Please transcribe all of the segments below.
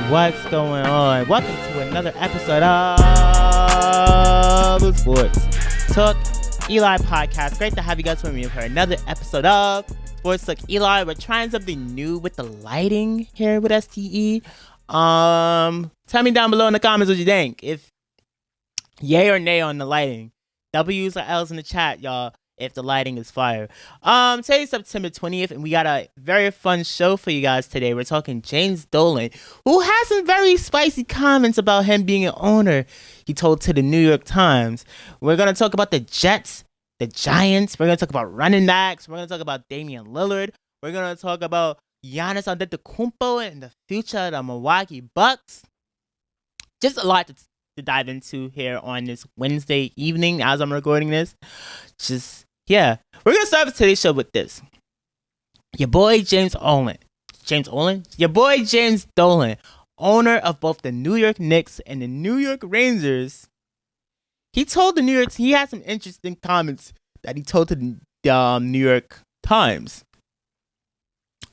What's going on? Welcome to another episode of the Sports Talk Eli podcast. Great to have you guys with me for another episode of Sports Talk Eli. We're trying something new with the lighting here with STE. Tell me down below in the comments what you think. If yay or nay on the lighting. W's or L's in the chat, y'all, if the lighting is fire. Today's September 20th, and we got a very fun show for you guys today. We're talking James Dolan, who has some very spicy comments about him being an owner, he told to the New York Times. We're going to talk about the Jets, the Giants. We're going to talk about running backs. We're going to talk about Damian Lillard. We're going to talk about Giannis Antetokounmpo and the future of the Milwaukee Bucks. Just a lot to dive into here on this Wednesday evening as I'm recording this. We're gonna start with today's show with this. Your boy James Dolan, owner of both the New York Knicks and the New York Rangers, he had some interesting comments that he told to the New York Times.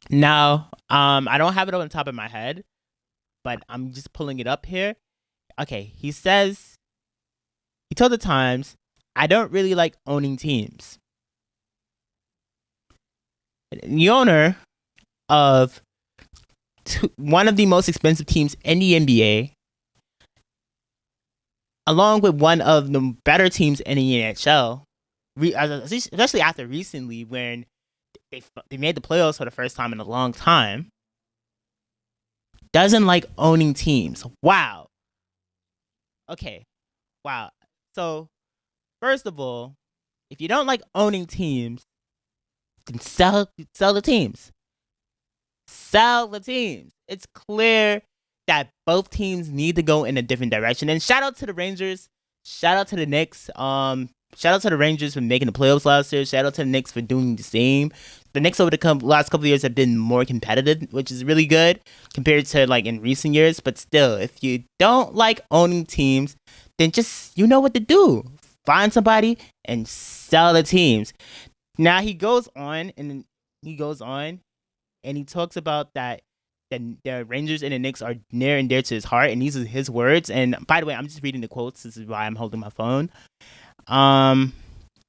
Now, I don't have it on the top of my head, but I'm just pulling it up here. Okay, he told the Times, I don't really like owning teams. The owner of one of the most expensive teams in the NBA, along with one of the better teams in the NHL, especially after recently when they made the playoffs for the first time in a long time, doesn't like owning teams. Wow. Okay. Wow. So, first of all, if you don't like owning teams, then sell the teams. Sell the teams. It's clear that both teams need to go in a different direction. And shout out to the Rangers. Shout out to the Knicks. Shout out to the Rangers for making the playoffs last year. Shout out to the Knicks for doing the same. The Knicks over the last couple of years have been more competitive, which is really good compared to like in recent years. But still, if you don't like owning teams, then just you know what to do. Find somebody and sell the teams. Now he goes on and he talks about that the Rangers and the Knicks are near and dear to his heart, and these are his words. And by the way, I'm just reading the quotes. This is why I'm holding my phone.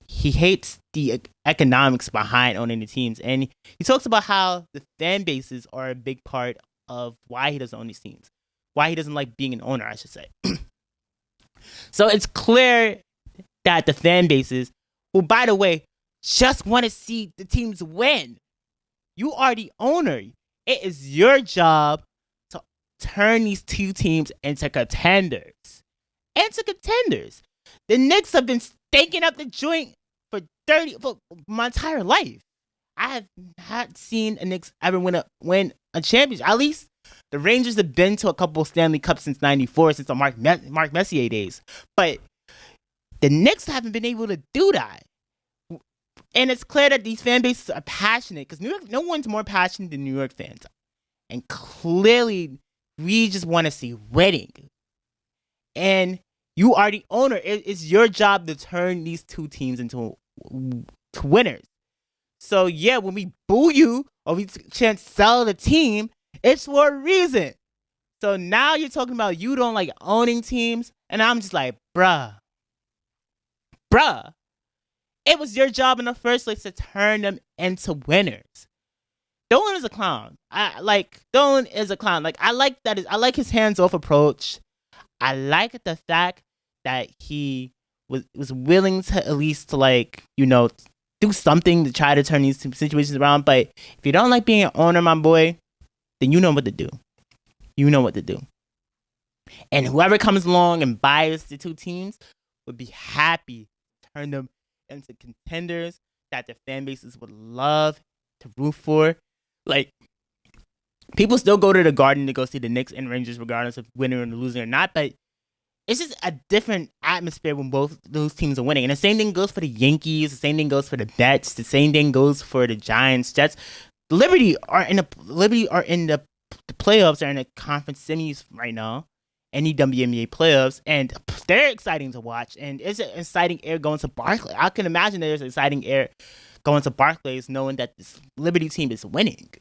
He hates the economics behind owning the teams, and he talks about how the fan bases are a big part of why he doesn't own these teams, why he doesn't like being an owner, I should say. So it's clear that the fan bases, who, by the way, just want to see the teams win. You are the owner. It is your job to turn these two teams into contenders. The Knicks have been staking up the joint for my entire life. I have not seen the Knicks ever win a championship. At least the Rangers have been to a couple Stanley Cups since '94, since the Mark Messier days. But the Knicks haven't been able to do that. And it's clear that these fan bases are passionate because no one's more passionate than New York fans. And clearly, we just want to see winning. And you are the owner. It's your job to turn these two teams into winners. So, yeah, when we boo you or we can't sell the team, it's for a reason. So now you're talking about you don't like owning teams. And I'm just like, bruh. It was your job in the first place to turn them into winners. Dolan is a clown. Dolan is a clown. I like his hands-off approach. I like the fact that he was willing to at least do something to try to turn these situations around. But if you don't like being an owner, my boy, then you know what to do. And whoever comes along and buys the two teams would be happy to turn them into contenders that the fan bases would love to root for. People still go to the Garden to go see the Knicks and Rangers regardless of winning or losing or not, but it's just a different atmosphere when both those teams are winning. And the same thing goes for the Yankees, the same thing goes for the Mets, the same thing goes for the Giants, Jets. Liberty are in the playoffs, are in the conference semis right now. Any WNBA playoffs, and they're exciting to watch. And it's an exciting air going to Barclays. I can imagine there's an exciting air going to Barclays knowing that this Liberty team is winning.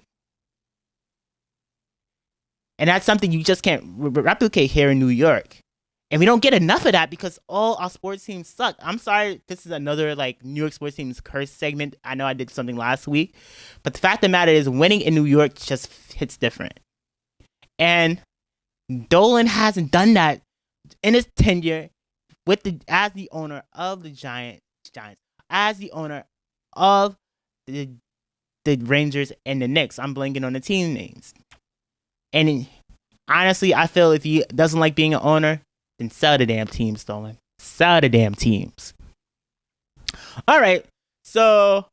And that's something you just can't replicate here in New York. And we don't get enough of that because all our sports teams suck. I'm sorry, this is another like New York sports teams curse segment. I know I did something last week, but the fact of the matter is, winning in New York just hits different. And Dolan hasn't done that in his tenure as the owner of the Giants, as the owner of the Rangers and the Knicks. I'm blanking on the team names. And honestly, I feel if he doesn't like being an owner, then sell the damn teams, Dolan. Sell the damn teams. All right. So,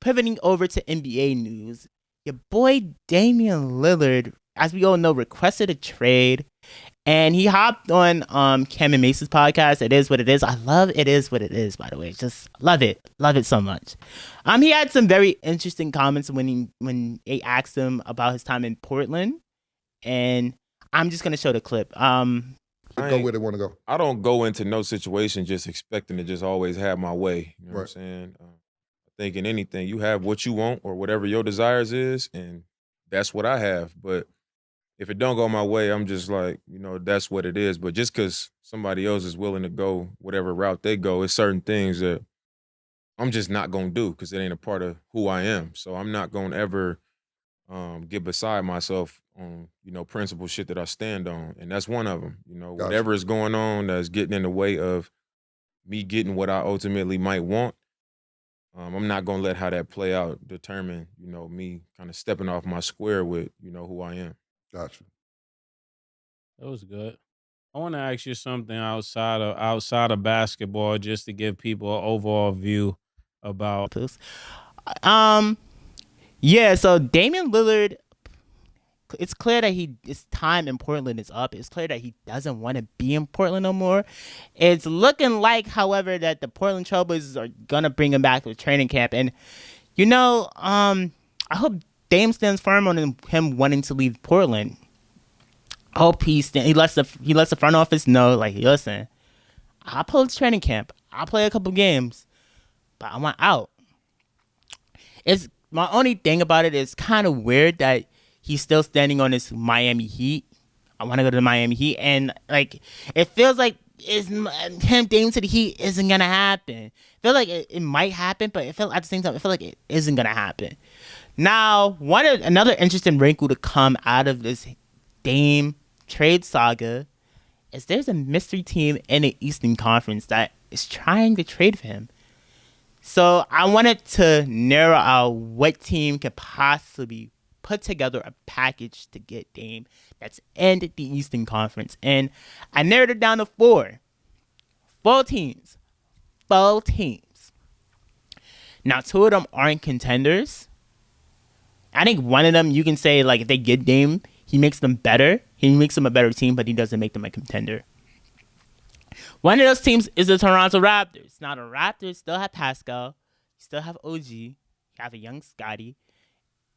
pivoting over to NBA news, your boy Damian Lillard, as we all know, requested a trade, and he hopped on Cam and Mason's podcast. It is what it is. I love It Is What It Is, by the way. Just love it so much. He had some very interesting comments when they asked him about his time in Portland, and I'm just gonna show the clip. Go where they want to go. I don't go into no situation just expecting to just always have my way. You know what I'm saying? I think in anything, you have what you want or whatever your desires is, and that's what I have. But if it don't go my way, I'm just like, that's what it is. But just because somebody else is willing to go whatever route they go, it's certain things that I'm just not going to do because it ain't a part of who I am. So I'm not going to ever get beside myself on, principle shit that I stand on. And that's one of them. Gotcha. Whatever is going on that's getting in the way of me getting what I ultimately might want, I'm not going to let how that play out determine, me kind of stepping off my square with, who I am. Gotcha. That was good. I want to ask you something outside of basketball, just to give people an overall view about this. Yeah, so Damian Lillard, it's clear that his time in Portland is up. It's clear that he doesn't want to be in Portland no more. It's looking like, however, that the Portland Trailblazers are gonna bring him back to training camp. And I hope Dame stands firm on him wanting to leave Portland. I hope he lets the front office know, like, listen, I'll pull to training camp. I'll play a couple games, but I want out. It's my only thing about it is kind of weird that he's still standing on his Miami Heat. I want to go to the Miami Heat, and like it feels like him Dame to the Heat isn't gonna happen. I feel like it might happen, but at the same time, I feel like it isn't gonna happen. Now, another interesting wrinkle to come out of this Dame trade saga is there's a mystery team in the Eastern Conference that is trying to trade for him. So I wanted to narrow out what team could possibly put together a package to get Dame that's in the Eastern Conference. And I narrowed it down to four. Four teams. Now, two of them aren't contenders. I think one of them, you can say, like, if they get Dame, he makes them better. He makes them a better team, but he doesn't make them a contender. One of those teams is the Toronto Raptors. Now, the Raptors still have Pascal. Still have OG. You have a young Scotty.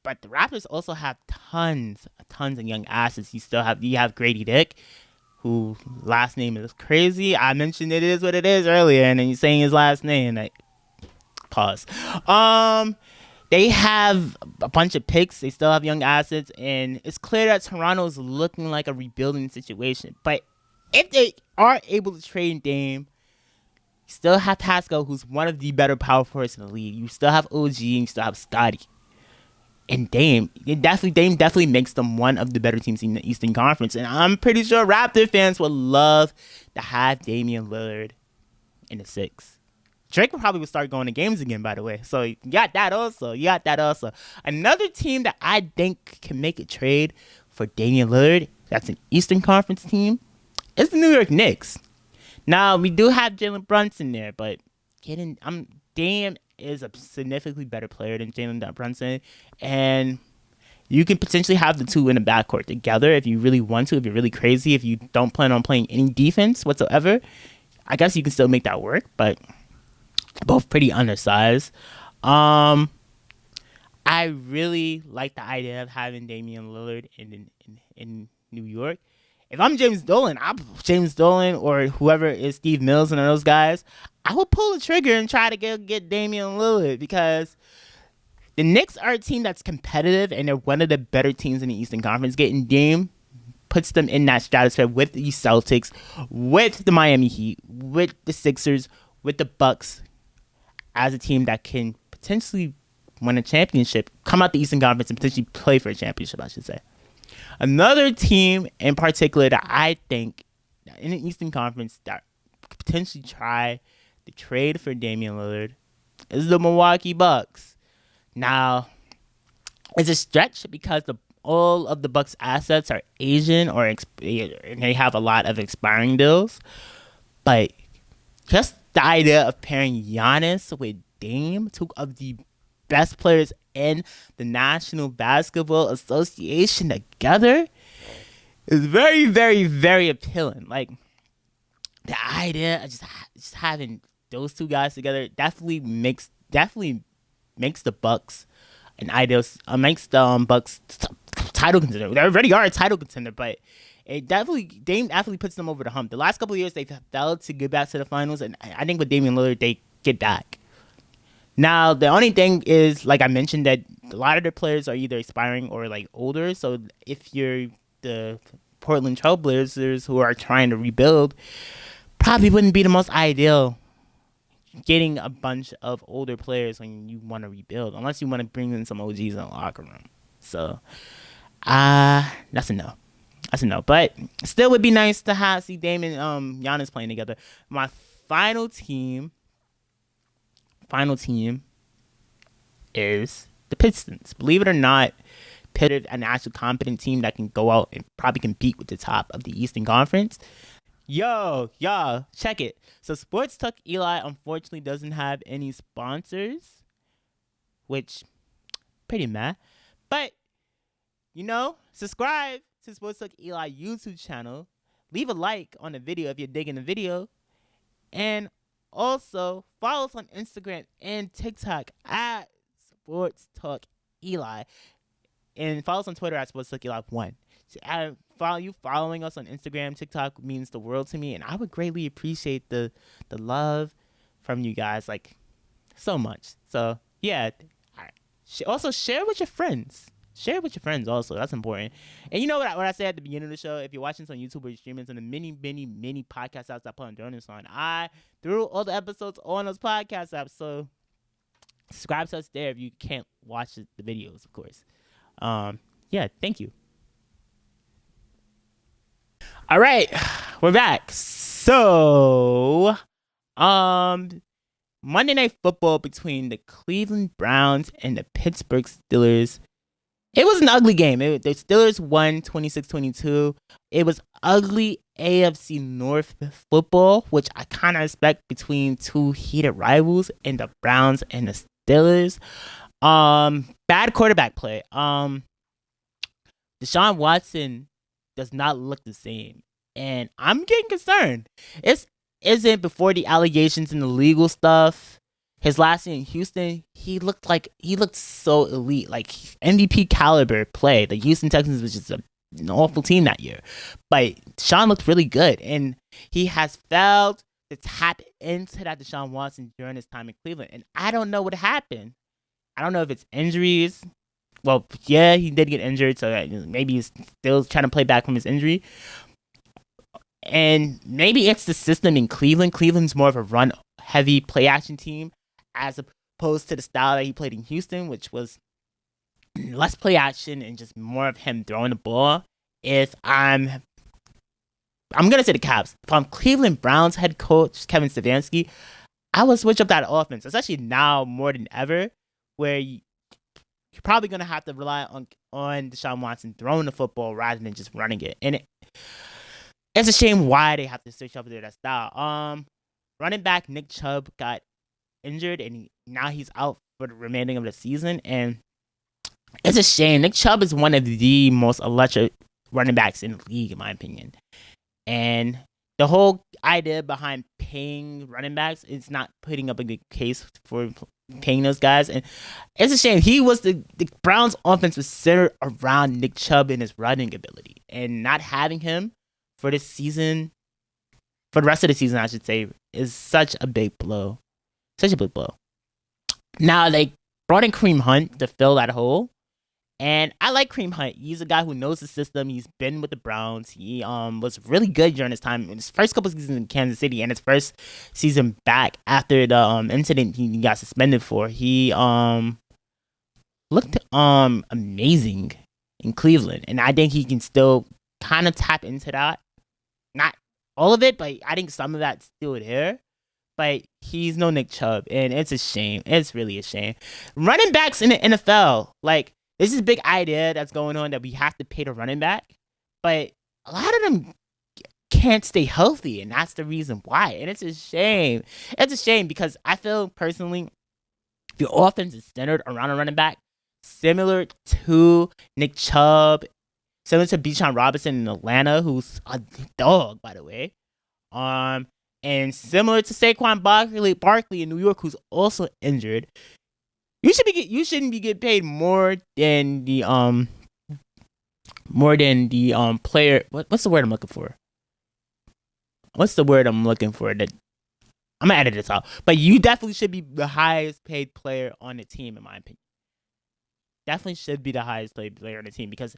But the Raptors also have tons of young assets. You have Grady Dick, who last name is crazy. I mentioned It Is What It Is earlier, and then you're saying his last name. Like, pause. They have a bunch of picks. They still have young assets, and it's clear that Toronto is looking like a rebuilding situation. But if they are able to trade Dame, you still have Pascal, who's one of the better power forwards in the league. You still have OG, and you still have Scotty. And Dame definitely makes them one of the better teams in the Eastern Conference. And I'm pretty sure Raptor fans would love to have Damian Lillard in the six. Drake would start going to games again, by the way. So you got that also. Another team that I think can make a trade for Damian Lillard, that's an Eastern Conference team, is the New York Knicks. Now, we do have Jalen Brunson there, but Dame is a significantly better player than Jalen Brunson. And you can potentially have the two in the backcourt together if you really want to, if you're really crazy, if you don't plan on playing any defense whatsoever. I guess you can still make that work, but both pretty undersized. I really like the idea of having Damian Lillard in New York. If I'm James Dolan or whoever is Steve Mills and those guys, I would pull the trigger and try to get Damian Lillard, because The Knicks are a team that's competitive, and they're one of the better teams in the Eastern Conference. Getting Dame puts them in that stratosphere with the Celtics, with the Miami Heat, with the Sixers, with the Bucks, as a team that can potentially win a championship, come out the Eastern Conference, and potentially play for a championship, I should say. Another team in particular that I think in the Eastern Conference that could potentially try to trade for Damian Lillard is the Milwaukee Bucks. Now, it's a stretch because all of the Bucks' assets are Asian and they have a lot of expiring deals. But just the idea of pairing Giannis with Dame, two of the best players in the National Basketball Association together, is very, very, very appealing. Like, the idea of just having those two guys together definitely makes the Bucks an ideal, makes the Bucks title contender. They already are a title contender, but Dame definitely puts them over the hump. The last couple of years, they've failed to get back to the finals, and I think with Damian Lillard, they get back. Now, the only thing is, like I mentioned, that a lot of their players are either expiring or like older. So if you're the Portland Trailblazers who are trying to rebuild, probably wouldn't be the most ideal getting a bunch of older players when you want to rebuild, unless you want to bring in some OGs in the locker room. So, that's a no. That's a no. But still would be nice to see Dame and Giannis playing together. My final team is the Pistons. Believe it or not, Pistons are an actual competent team that can go out and probably compete with the top of the Eastern Conference. Yo, y'all, check it. So Sports Talk Eli unfortunately doesn't have any sponsors, which pretty mad. But, subscribe to Sports Talk Eli YouTube channel. Leave a like on the video if you're digging the video. And also, follow us on Instagram and TikTok at Sports Talk Eli. And follow us on Twitter at Sports Talk Eli 1. Following us on Instagram, TikTok means the world to me. And I would greatly appreciate the love from you guys, like, so much. So, yeah. Also, share with your friends. Share it with your friends also. That's important. And you know what I said at the beginning of the show? If you're watching this on YouTube or you're streaming on the many, many, many podcast apps I put on Dolan on, I threw all the episodes on those podcast apps. So subscribe to us there if you can't watch the videos, of course. Yeah, thank you. All right, we're back. So, Monday Night Football between the Cleveland Browns and the Pittsburgh Steelers. It was an ugly game. The Steelers won 26-22. It was ugly AFC North football, which I kind of expect between two heated rivals in the Browns and the Steelers. Bad quarterback play. Deshaun Watson does not look the same, and I'm getting concerned. It isn't before the allegations and the legal stuff. His last year in Houston, he looked so elite, like MVP caliber play. The Houston Texans was just an awful team that year, but Deshaun looked really good, and he has failed to tap into that Deshaun Watson during his time in Cleveland. And I don't know what happened. I don't know if it's injuries. Well, yeah, he did get injured, so maybe he's still trying to play back from his injury. And maybe it's the system in Cleveland. Cleveland's more of a run-heavy play-action team, as opposed to the style that he played in Houston, which was less play action and just more of him throwing the ball. If I'm gonna say the Cavs. If I'm Cleveland Browns head coach Kevin Stefanski, I would switch up that offense, especially now more than ever, where you're probably gonna have to rely on Deshaun Watson throwing the football rather than just running it. And it's a shame why they have to switch up their style. Running back Nick Chubb got injured, and now he's out for the remaining of the season, and it's a shame. Nick Chubb is one of the most electric running backs in the league, in my opinion. And the whole idea behind paying running backs is not putting up a good case for paying those guys, and it's a shame. He was the Browns' offense was centered around Nick Chubb and his running ability, and not having him for this season, for the rest of the season, I should say, is such a big blow. Such a big blow. Now, brought in Kareem Hunt to fill that hole. And I like Kareem Hunt. He's a guy who knows the system. He's been with the Browns. He was really good during his time in his first couple seasons in Kansas City and his first season back after the incident he got suspended for. He looked amazing in Cleveland, and I think he can still kind of tap into that. Not all of it, but I think some of that's still there. But he's no Nick Chubb, and it's a shame. It's really a shame. Running backs in the NFL, like, this is a big idea that's going on that we have to pay the running back, but a lot of them can't stay healthy, and that's the reason why. And it's a shame. It's a shame because I feel personally, the offense is centered around a running back, similar to Nick Chubb, similar to Bijan Robinson in Atlanta, who's a dog, by the way. And similar to Saquon Barkley in New York, who's also injured. You shouldn't be getting paid more than the player. What's the word I'm looking for? That I'm gonna edit this out. But you definitely should be the highest paid player on the team, in my opinion. Definitely should be the highest paid player on the team because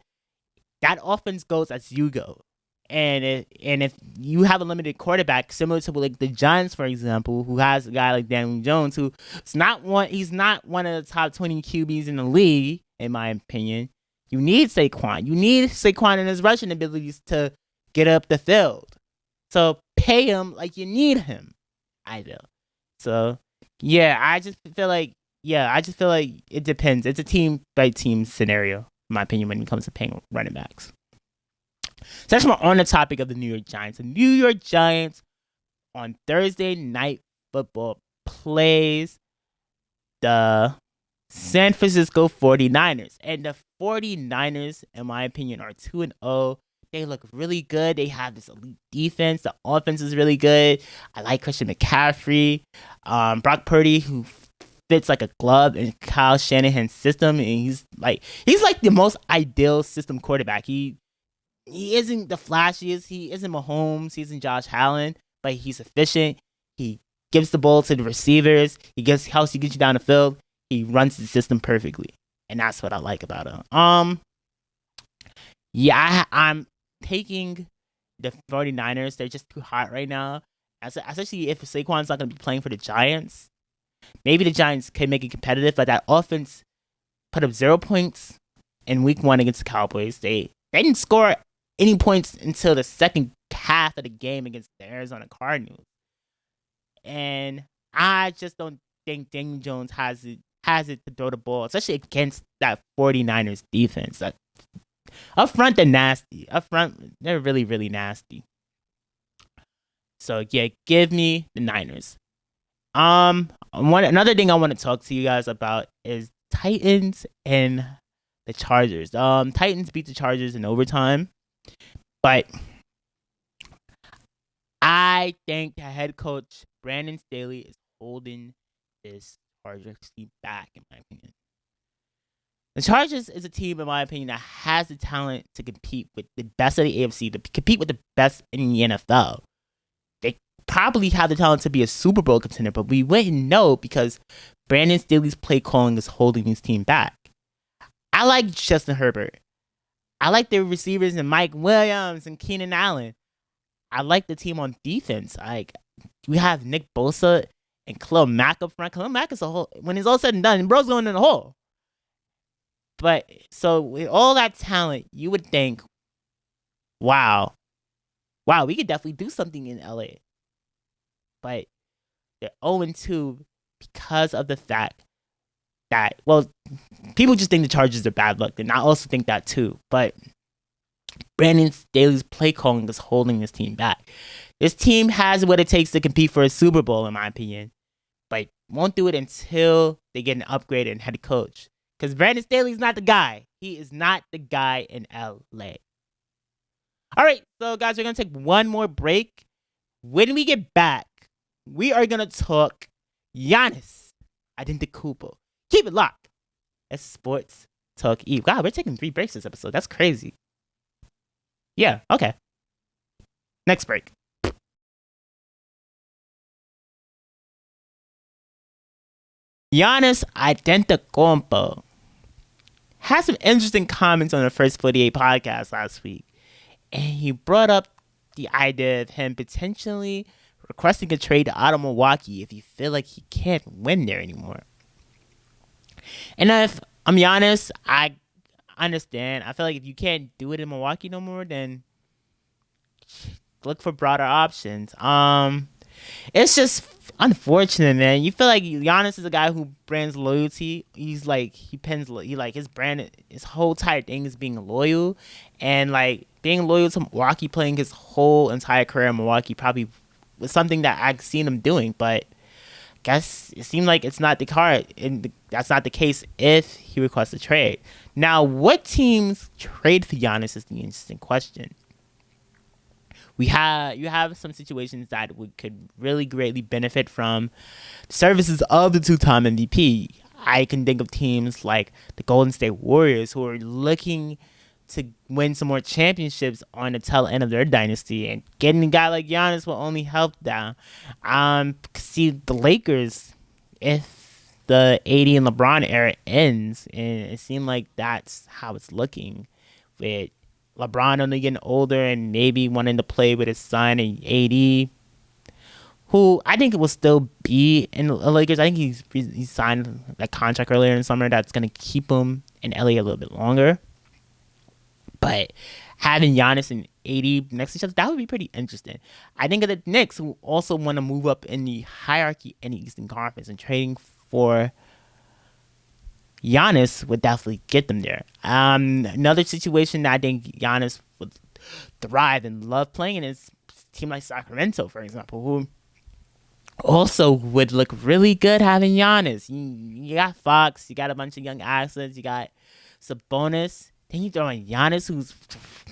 that offense goes as you go. And if you have a limited quarterback, similar to like the Giants, for example, who has a guy like Damian Jones, he's not one of the top 20 QBs in the league, in my opinion. You need Saquon. You need Saquon and his rushing abilities to get up the field. So pay him like you need him. I do. So yeah, I just feel like it depends. It's a team by team scenario, in my opinion, when it comes to paying running backs. So that's more on the topic of the New York Giants. The New York Giants on Thursday Night Football plays the San Francisco 49ers. And the 49ers, in my opinion, are 2-0. They look really good. They have this elite defense. The offense is really good. I like Christian McCaffrey. Brock Purdy, who fits like a glove in Kyle Shanahan's system. And he's like the most ideal system quarterback. He isn't the flashiest. He isn't Mahomes. He isn't Josh Allen, but he's efficient. He gives the ball to the receivers. He helps you get you down the field. He runs the system perfectly, and that's what I like about him. Yeah, I'm taking the 49ers. They're just too hot right now, especially if Saquon's not going to be playing for the Giants. Maybe the Giants can make it competitive, but that offense put up 0 points in Week 1 against the Cowboys. They didn't score any points until the second half of the game against the Arizona Cardinals. And I just don't think Daniel Jones has it to throw the ball, especially against that 49ers defense. Up front, they're nasty. Up front, they're really, really nasty. So, yeah, give me the Niners. Another thing I want to talk to you guys about is Titans and the Chargers. Titans beat the Chargers in overtime, but I think the head coach Brandon Staley is holding this Chargers team back, in my opinion. The Chargers is a team, in my opinion, that has the talent to compete with the best of the AFC, to compete with the best in the NFL. They probably have the talent to be a Super Bowl contender, but we wouldn't know because Brandon Staley's play calling is holding his team back. I like Justin Herbert. I like their receivers and Mike Williams and Keenan Allen. I like the team on defense. We have Nick Bosa and Khalil Mack up front. Khalil Mack is a hole. When it's all said and done, bro's going in the hole. But so with all that talent, you would think, wow, we could definitely do something in LA. But they're 0-2 because of the fact that, well, people just think the Chargers are bad luck, and I also think that too. But Brandon Staley's play calling is holding this team back. This team has what it takes to compete for a Super Bowl, in my opinion, but won't do it until they get an upgrade in head coach. Because Brandon Staley's not the guy. He is not the guy in LA. All right, so guys, we're going to take one more break. When we get back, we are going to talk Giannis Antetokounmpo. Keep it locked. It's Sports Talk Eve. Wow, we're taking 3 breaks this episode. That's crazy. Yeah, okay. Next break. Giannis Antetokounmpo had some interesting comments on the First 48 podcast last week. And he brought up the idea of him potentially requesting a trade out of Milwaukee if he feel like he can't win there anymore. And if I'm Giannis, I understand. I feel like if you can't do it in Milwaukee no more, then look for broader options. It's just unfortunate, man. You feel like Giannis is a guy who brands loyalty. He's like his brand, his whole entire thing is being loyal, and like being loyal to Milwaukee, playing his whole entire career in Milwaukee probably was something that I've seen him doing, but I guess it seemed like it's not the card, and that's not the case if he requests a trade. Now, what teams trade for Giannis is the interesting question. You have some situations that could really greatly benefit from the services of the two-time MVP. I can think of teams like the Golden State Warriors who are looking to win some more championships on the tail end of their dynasty, and getting a guy like Giannis will only help that. See the Lakers, if the AD and LeBron era ends, and it seemed like that's how it's looking, with LeBron only getting older and maybe wanting to play with his son and AD, who I think it will still be in the Lakers. I think he signed that contract earlier in the summer that's going to keep him in LA a little bit longer. But having Giannis and AD next to each other, that would be pretty interesting. I think of the Knicks, who also want to move up in the hierarchy in the Eastern Conference, and trading for Giannis would definitely get them there. Another situation that I think Giannis would thrive and love playing in is a team like Sacramento, for example, who also would look really good having Giannis. You got Fox, you got a bunch of young assets, you got Sabonis. Then you throw in Giannis, who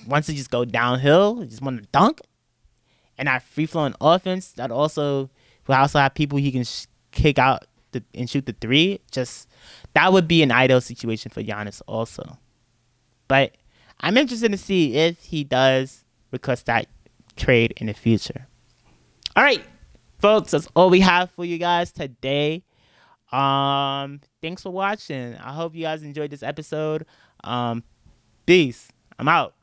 wants to just go downhill, just want to dunk, and that free-flowing offense that also will also have people he can kick out and shoot the three. Just that would be an ideal situation for Giannis also. But I'm interested to see if he does request that trade in the future. All right, folks, that's all we have for you guys today. Thanks for watching. I hope you guys enjoyed this episode. Peace. I'm out.